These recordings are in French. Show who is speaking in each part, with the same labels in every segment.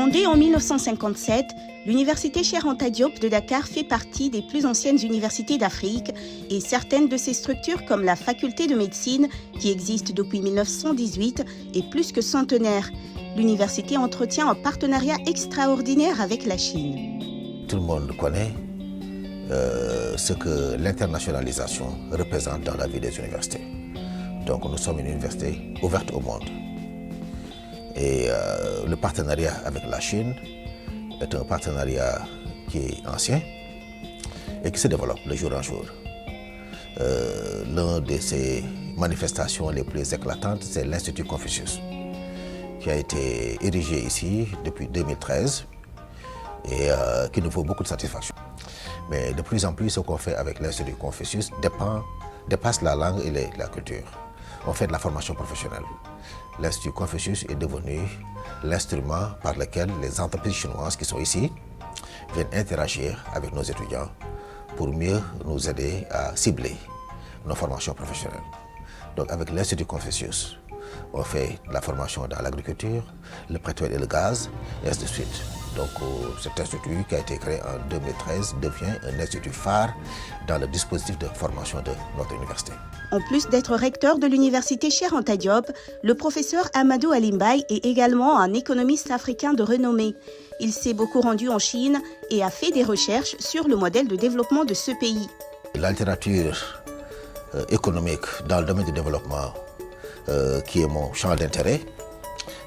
Speaker 1: Fondée en 1957, l'université Cheikh Anta Diop de Dakar fait partie des plus anciennes universités d'Afrique et certaines de ses structures comme la faculté de médecine, qui existe depuis 1918, est plus que centenaire. L'université entretient un partenariat extraordinaire avec la Chine.
Speaker 2: Tout le monde connaît ce que l'internationalisation représente dans la vie des universités. Donc nous sommes une université ouverte au monde. Et le partenariat avec la Chine est un partenariat qui est ancien et qui se développe de jour en jour. L'une de ces manifestations les plus éclatantes, c'est l'Institut Confucius, qui a été érigé ici depuis 2013 et qui nous vaut beaucoup de satisfaction. Mais de plus en plus, ce qu'on fait avec l'Institut Confucius dépasse la langue et la culture. On fait de la formation professionnelle. L'Institut Confucius est devenu l'instrument par lequel les entreprises chinoises qui sont ici viennent interagir avec nos étudiants pour mieux nous aider à cibler nos formations professionnelles. Donc avec l'Institut Confucius, on fait de la formation dans l'agriculture, le pétrole et le gaz, et ainsi de suite. Donc cet institut qui a été créé en 2013 devient un institut phare dans le dispositif de formation de notre université.
Speaker 1: En plus d'être recteur de l'université Cheikh Anta Diop, le professeur Amadou Alimbaye est également un économiste africain de renommée. Il s'est beaucoup rendu en Chine et a fait des recherches sur le modèle de développement de ce pays.
Speaker 2: La littérature économique dans le domaine du développement, qui est mon champ d'intérêt,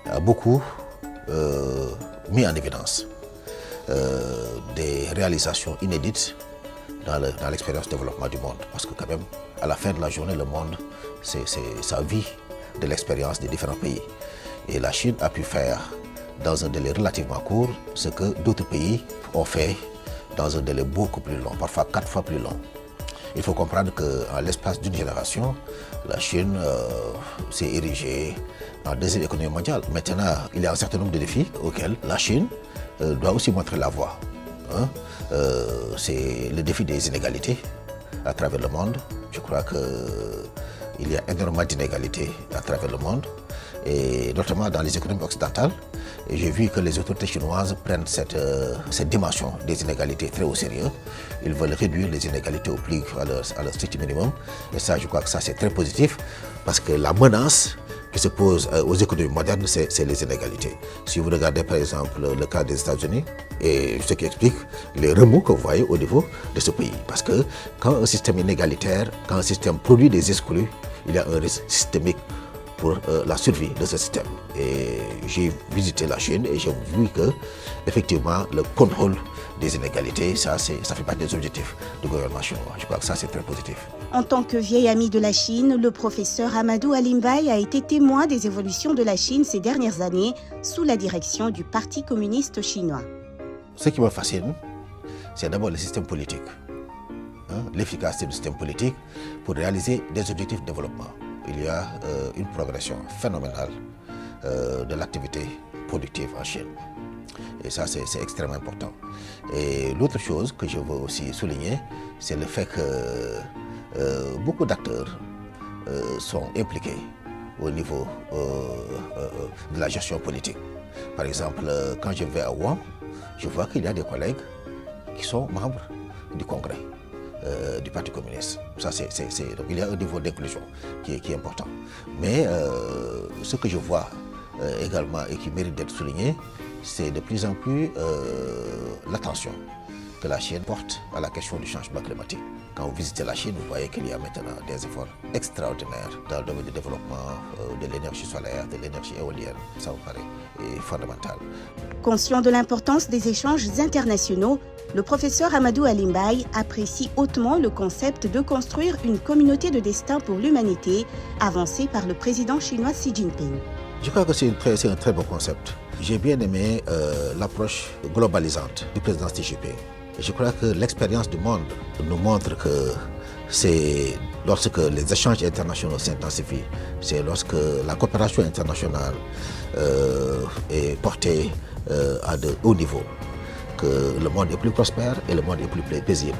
Speaker 2: a beaucoup mis en évidence des réalisations inédites dans l'expérience de développement du monde. Parce que quand même, à la fin de la journée, le monde, ça vit de l'expérience des différents pays. Et la Chine a pu faire, dans un délai relativement court, ce que d'autres pays ont fait dans un délai beaucoup plus long, parfois 4 fois plus long. Il faut comprendre qu'en l'espace d'une génération, la Chine s'est érigée en deuxième économie mondiale. Maintenant, il y a un certain nombre de défis auxquels la Chine doit aussi montrer la voie. C'est le défi des inégalités à travers le monde. Je crois qu'il y a énormément d'inégalités à travers le monde, et notamment dans les économies occidentales. Et j'ai vu que les autorités chinoises prennent cette dimension des inégalités très au sérieux. Ils veulent réduire les inégalités à leur strict minimum. Et ça, je crois que ça, c'est très positif, parce que la menace qui se pose aux économies modernes, c'est les inégalités. Si vous regardez par exemple le cas des États-Unis, et ce qui explique les remous que vous voyez au niveau de ce pays. Parce que quand un système inégalitaire, quand un système produit des exclus, il y a un risque systémique pour la survie de ce système. Et j'ai visité la Chine et j'ai vu que, effectivement, le contrôle des inégalités, ça fait partie des objectifs du gouvernement chinois. Je crois que ça, c'est très positif.
Speaker 1: En tant que vieil ami de la Chine, le professeur Amadou Alimbaye a été témoin des évolutions de la Chine ces dernières années sous la direction du Parti communiste chinois.
Speaker 2: Ce qui me fascine, c'est d'abord le système politique, l'efficacité du système politique pour réaliser des objectifs de développement. Il y a une progression phénoménale de l'activité productive en Chine. Et ça, c'est extrêmement important. Et l'autre chose que je veux aussi souligner, c'est le fait que beaucoup d'acteurs sont impliqués au niveau de la gestion politique. Par exemple, quand je vais à Wuhan, je vois qu'il y a des collègues qui sont membres du Congrès du Parti communiste. Ça, donc il y a un niveau d'inclusion qui est important. Mais ce que je vois également et qui mérite d'être souligné, c'est de plus en plus l'attention que la Chine porte à la question du changement climatique. Quand vous visitez la Chine, vous voyez qu'il y a maintenant des efforts extraordinaires dans le domaine du développement de l'énergie solaire, de l'énergie éolienne. Ça me paraît fondamental.
Speaker 1: Conscient de l'importance des échanges internationaux, le professeur Amadou Alimbaye apprécie hautement le concept de construire une communauté de destin pour l'humanité, avancé par le président chinois Xi Jinping.
Speaker 2: Je crois que c'est un très beau concept. J'ai bien aimé l'approche globalisante du président Xi Jinping. Et je crois que l'expérience du monde nous montre que c'est lorsque les échanges internationaux s'intensifient, c'est lorsque la coopération internationale est portée à de hauts niveaux, que le monde est plus prospère et le monde est plus paisible.